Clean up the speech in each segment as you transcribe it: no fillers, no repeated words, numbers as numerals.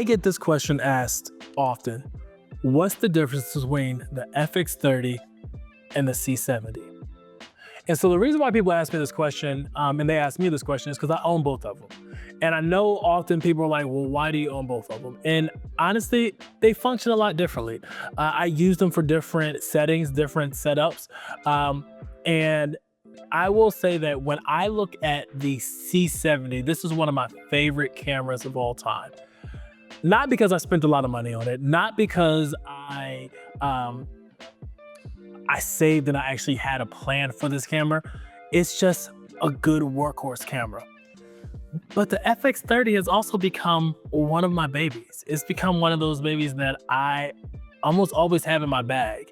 I get this question asked often. What's the difference between the FX30 and the C70? And so the reason why people ask me this question, and they ask me this question, is because I own both of them. And I know often people are like, well, why do you own both of them? And honestly, they function a lot differently. I use them for different settings, different setups. And I will say that when I look at the C70, this is one of my favorite cameras of all time. Not because I spent a lot of money on it, not because I saved and I actually had a plan for this camera. It's just a good workhorse camera. But the FX30 has also become one of my babies. It's become one of those babies that I almost always have in my bag.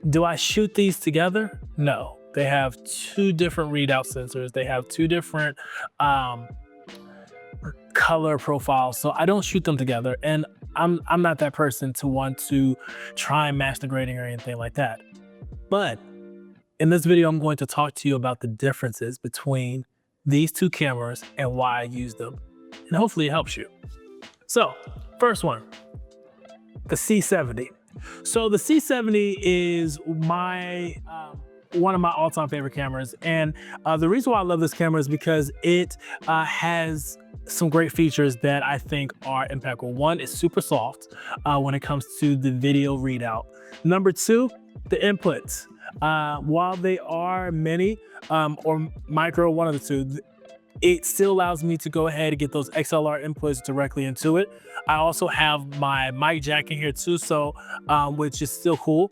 Do I shoot these together? No. They have two different readout sensors. They have two different color profiles. So I don't shoot them together. And I'm not that person to want to try and match the grading or anything like that. But in this video, I'm going to talk to you about the differences between these two cameras and why I use them. And hopefully it helps you. So first one, the C70. So the C70 is one of my all-time favorite cameras. And the reason why I love this camera is because it has some great features that I think are impeccable. One, it's super soft when it comes to the video readout. Number two, the inputs. While they are mini or micro, one of the two, it still allows me to go ahead and get those XLR inputs directly into it. I also have my mic jack in here too, so which is still cool.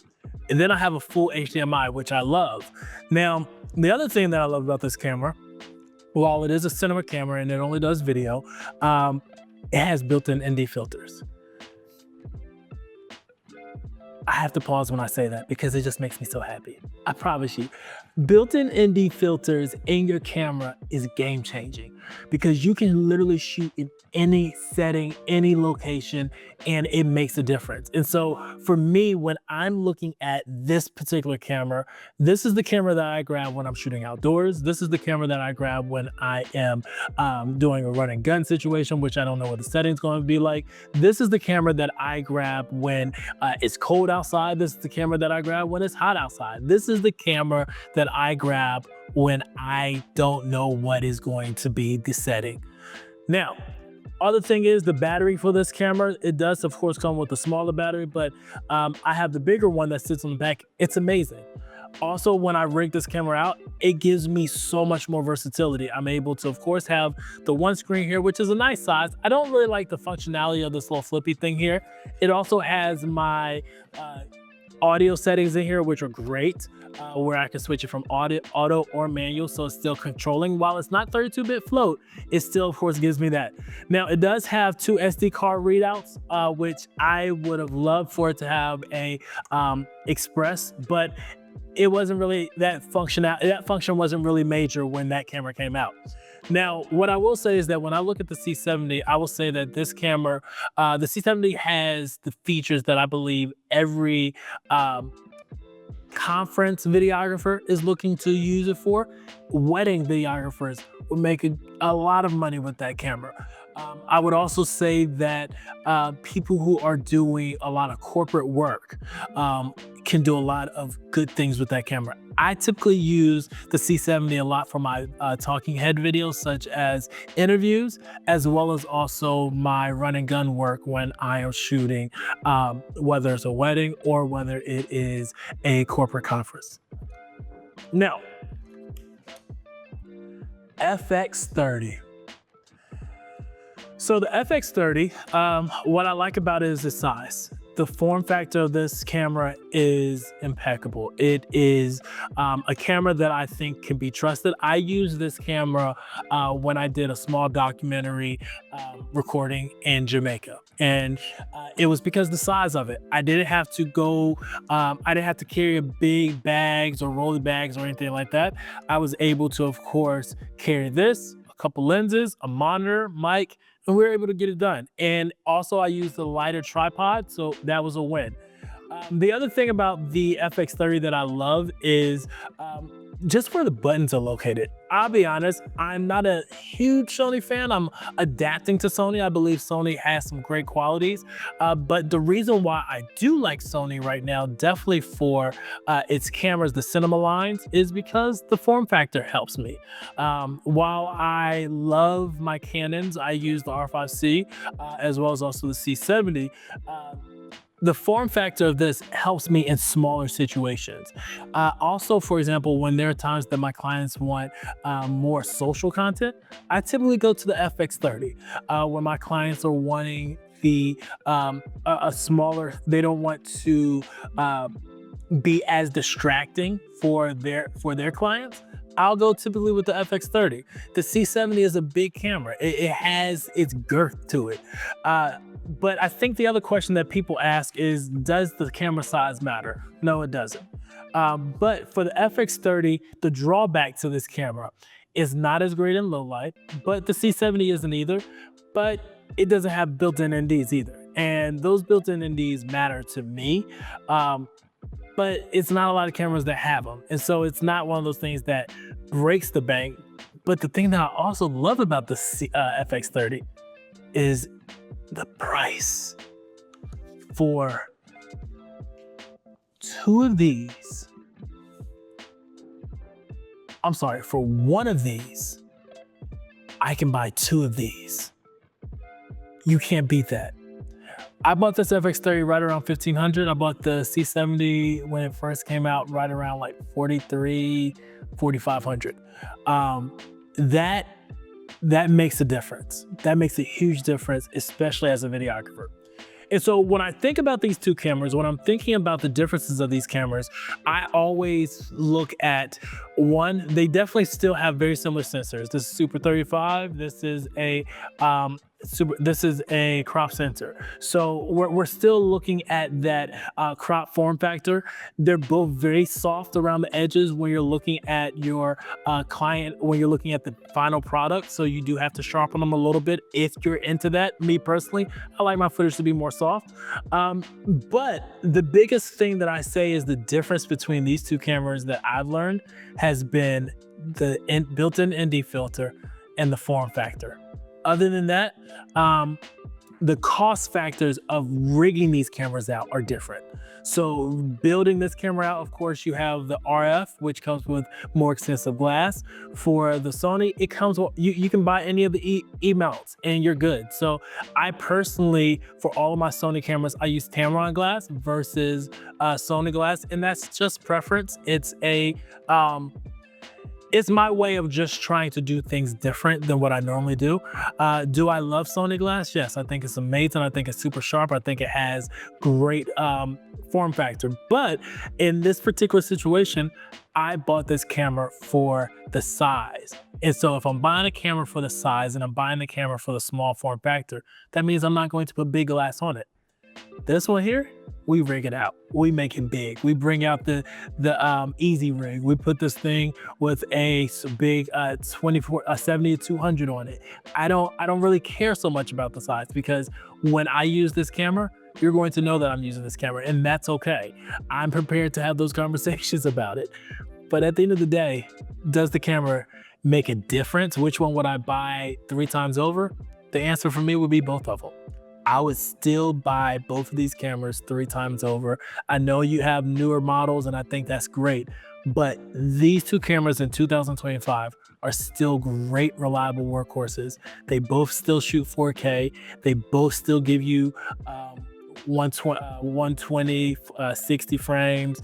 And then I have a full HDMI, which I love. Now, the other thing that I love about this camera, while it is a cinema camera and it only does video, it has built-in ND filters. I have to pause when I say that because it just makes me so happy. I promise you. Built-in ND filters in your camera is game-changing because you can literally shoot in any setting, any location, and it makes a difference. And so for me, when I'm looking at this particular camera, this is the camera that I grab when I'm shooting outdoors. This is the camera that I grab when I am doing a run and gun situation, which I don't know what the setting's going to be like. This is the camera that I grab when it's cold outside. This is the camera that I grab when it's hot outside. This is the camera that I grab when I don't know what is going to be the setting. Now, other thing is the battery for this camera. It does, of course, come with a smaller battery, but I have the bigger one that sits on the back. It's amazing. Also, when I rig this camera out, it gives me so much more versatility. I'm able to, of course, have the one screen here, which is a nice size. I don't really like the functionality of this little flippy thing here. It also has my audio settings in here, which are great, where I can switch it from auto or manual, so it's still controlling. While it's not 32-bit float, it still, of course, gives me that. Now, it does have two SD card readouts, which I would have loved for it to have a express, but it wasn't really, that function wasn't really major when that camera came out. Now, what I will say is that when I look at the C70, I will say that this camera, the C70 has the features that I believe every conference videographer is looking to use it for. Wedding videographers will make a lot of money with that camera. I would also say that people who are doing a lot of corporate work can do a lot of good things with that camera. I typically use the C70 a lot for my talking head videos, such as interviews, as well as also my run and gun work when I am shooting, whether it's a wedding or whether it is a corporate conference. Now, FX30. So the FX30, what I like about it is the size. The form factor of this camera is impeccable. It is a camera that I think can be trusted. I used this camera when I did a small documentary recording in Jamaica. And it was because of the size of it. I didn't have to go, I didn't have to carry big bags or rolly bags or anything like that. I was able to, of course, carry this, a couple lenses, a monitor, mic, and we were able to get it done. And also I used a lighter tripod, so that was a win. The other thing about the FX30 that I love is just where the buttons are located. I'll be honest, I'm not a huge Sony fan. I'm adapting to Sony. I believe Sony has some great qualities, but the reason why I do like Sony right now, definitely for its cameras, the cinema lines, is because the form factor helps me. While I love my Canons, I use the R5C as well as also the C70. The form factor of this helps me in smaller situations. Also, for example, when there are times that my clients want more social content, I typically go to the FX30. When my clients are wanting a smaller, they don't want to be as distracting for their clients, I'll go typically with the FX30. The C70 is a big camera. It has its girth to it. But I think the other question that people ask is, does the camera size matter? No, it doesn't. But for the FX30, the drawback to this camera is not as great in low light, but the C70 isn't either, but it doesn't have built-in NDs either. And those built-in NDs matter to me. But it's not a lot of cameras that have them. And so it's not one of those things that breaks the bank. But the thing that I also love about the FX30 is the price. For one of these, I can buy two of these. You can't beat that. I bought this FX30 right around $1,500. I bought the C70 when it first came out right around like $4,300, $4,500. That makes a difference. That makes a huge difference, especially as a videographer. And so when I think about these two cameras, when I'm thinking about the differences of these cameras, I always look at one, they definitely still have very similar sensors. This is Super 35. This is a crop sensor. So we're still looking at that crop form factor. They're both very soft around the edges when you're looking at your client, when you're looking at the final product. So you do have to sharpen them a little bit if you're into that. Me personally, I like my footage to be more soft. But the biggest thing that I say is the difference between these two cameras that I've learned has been the built-in ND filter and the form factor. Other than that, the cost factors of rigging these cameras out are different. So building this camera out, of course, you have the RF, which comes with more extensive glass. For the Sony, it comes with, you can buy any of the E-mounts and you're good. So I personally, for all of my Sony cameras, I use Tamron glass versus Sony glass, and that's just preference. It's my way of just trying to do things different than what I normally do. Do I love Sony glass? Yes, I think it's amazing. I think it's super sharp. I think it has great form factor. But in this particular situation, I bought this camera for the size. And so if I'm buying a camera for the size and I'm buying the camera for the small form factor, that means I'm not going to put big glass on it. This one here, we rig it out. We make it big. We bring out the easy rig. We put this thing with a big 70-200 on it. I don't really care so much about the size, because when I use this camera, you're going to know that I'm using this camera, and that's okay. I'm prepared to have those conversations about it. But at the end of the day, does the camera make a difference? Which one would I buy 3 times over? The answer for me would be both of them. I would still buy both of these cameras 3 times over. I know you have newer models, and I think that's great, but these two cameras in 2025 are still great, reliable workhorses. They both still shoot 4K. They both still give you 120, 60 frames.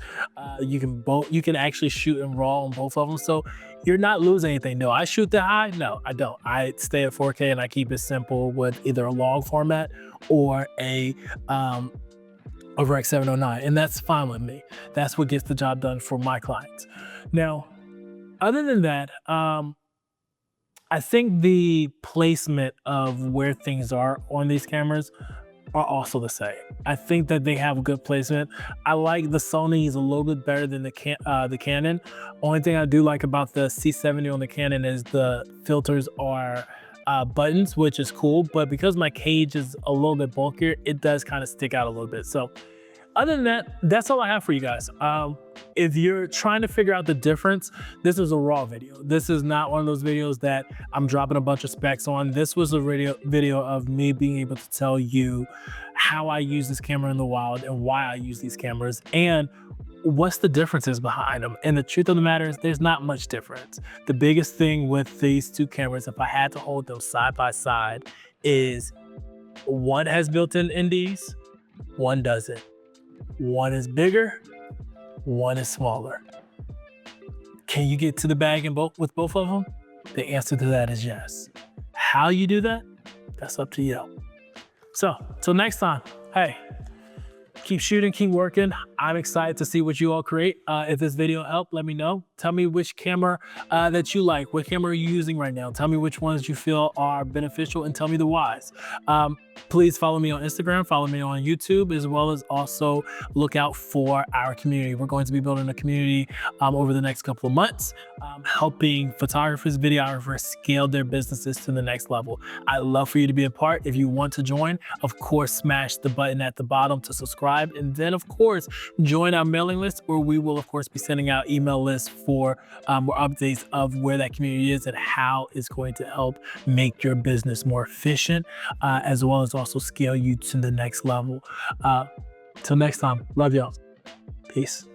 You can actually shoot in RAW on both of them. So you're not losing anything. No, I shoot that high? No, I don't. I stay at 4K and I keep it simple with either a log format or a Rec 709, and that's fine with me. That's what gets the job done for my clients. Now, other than that, I think the placement of where things are on these cameras are also the same. I think that they have good placement. I like the Sony's a little bit better than the Canon. Only thing I do like about the C70 on the Canon is the filters are buttons, which is cool, but because my cage is a little bit bulkier, it does kind of stick out a little bit. So other than that, that's all I have for you guys. If you're trying to figure out the difference, this is a raw video. This is not one of those videos that I'm dropping a bunch of specs on. This was a video of me being able to tell you how I use this camera in the wild and why I use these cameras and what's the differences behind them. And the truth of the matter is there's not much difference. The biggest thing with these two cameras, if I had to hold them side by side, is one has built-in NDs, one doesn't. One is bigger, one is smaller. Can you get to the bag with both of them? The answer to that is yes. How you do that, that's up to you. So, till next time, hey, keep shooting, keep working. I'm excited to see what you all create. If this video helped, let me know. Tell me which camera that you like. What camera are you using right now? Tell me which ones you feel are beneficial and tell me the whys. Please follow me on Instagram, follow me on YouTube, as well as also look out for our community. We're going to be building a community over the next couple of months, helping photographers, videographers scale their businesses to the next level. I'd love for you to be a part. If you want to join, of course, smash the button at the bottom to subscribe. And then, of course, join our mailing list, where we will, of course, be sending out email lists for more updates of where that community is and how it's going to help make your business more efficient, as well as also scale you to the next level. Till next time, love y'all. Peace.